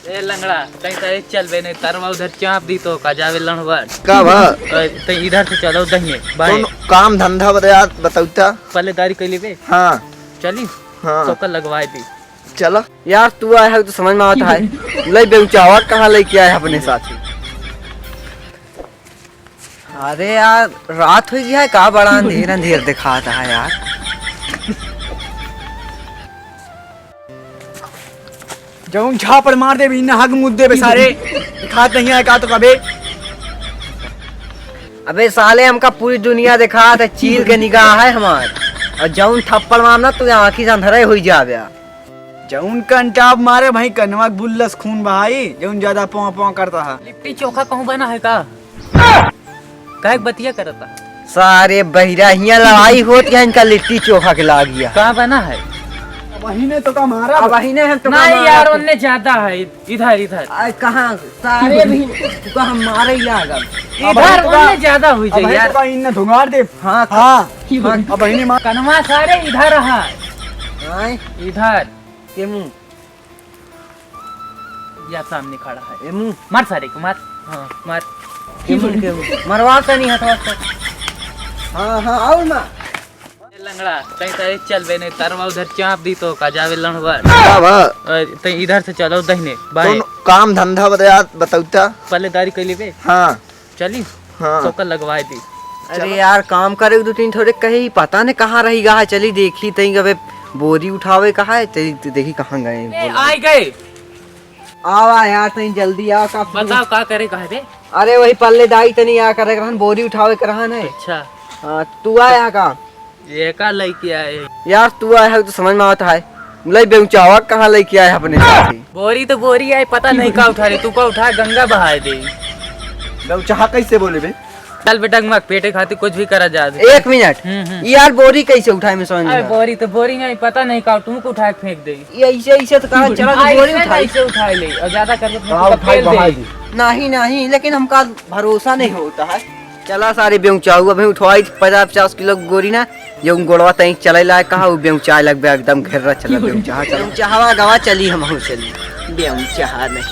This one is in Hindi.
ए लंगड़ा कहीं तो चल बे नहीं तरवा उधर चाप दी तो का जावे लंगड़ का भा तो इधर से चलो दहिने बाएं काम धंधा बताऊता पल्लेदारी कैली बे। हाँ चली हाँ तो कल लगवाए दी। चलो यार तू आया है तो समझ में आता है ले बेउचावा कहाँ लेके आया है अपने साथ ही। अरे यार रात हो गया है का बड़ा अंधेर अंधेर दिखाता है यार। जऊन झापड़ मार दे बिना हक मुद्दे पे सारे खात नहीं है का तो कबे। अबे साले हमका पूरी दुनिया दिखा था चील के निगाह है हमार और जऊन थप्पड़ मारना तू आँखी से अंधेरा हो जावे। जऊन कंटाप मारे भाई कनवा बुल्लस खून बहाई जऊन ज्यादा पौ पौ करता है। लिट्टी चोखा कहूँ बना है का काहे बतिया करता सारे बहिरा हिया लड़ाई होती है इनका लिट्टी चोखा के ला गया। कहाँ बना है वही ने तो का मारा वही ने हम तो नहीं यार उनने ज्यादा है इधर इधर कहाँ सारे भी कहाँ मारे ही आगम इधर उनने ज्यादा हुई अब यार। तो इनने धुंगार दे। हाँ हाँ अब वही ने मार कनवा सारे इधर है आए इधर के मुंह या सामने खड़ा है। ये मुंह मार सारे को मार। हाँ मार के मुंह मरवा से नहीं हटवा। हाँ हाँ आओ ना ए लंगड़ा कहीं तो चल बे नहीं तरवा उधर चाप दी तो का जावे लंगड़ का भा तो इधर से चलो दहिने बाएं काम धंधा बताऊता पल्लेदारी कैली बे। हाँ चली हाँ तो कल लगवाए दी। अरे यार काम करे दो तीन थोड़े कहीं पता नहीं कहाँ रही गा है। चली देखी तई कभी बोरी उठावे कहाँ है तई देखी कहाँ गए। आए गए आवा यार तई जल्दी आ का बताओ का करे कहे बे। अरे वही पल्ले दाई तनी आ करे रहन बोरी उठावे कर रहन है। अच्छा हाँ, तू आया का ये का लड़की आए यार तू आया है तो समझ में आता है ले बेउचावा कहाँ लेके आया है अपने साथ ही। बोरी तो बोरी आई पता नहीं का उठा रही तू का उठा गंगा बहा दे। चाह कैसे बोले बे। चल बेटा मत पेटे खाती कुछ भी करा जा दे। एक मिनट यार बोरी कैसे उठाए में समझ में अरे नहीं बोरी तो बोरी नहीं पता नहीं का तुमको उठा के फेंक दे। ये ऐसे ऐसे तो कहा चला तो बोरी उठाई ऐसे उठा ले और ज्यादा कर नहीं नहीं लेकिन हमका भरोसा नहीं होता है। चला सारे बेउचाऊ अभी उठवाई 50-50 किलो गोरी ना जो गोड़वा तई चले लाए कहा वो बेउचा लग एकदम घेर चला बेउचा चला गवा चली हम चली बेउचा नहीं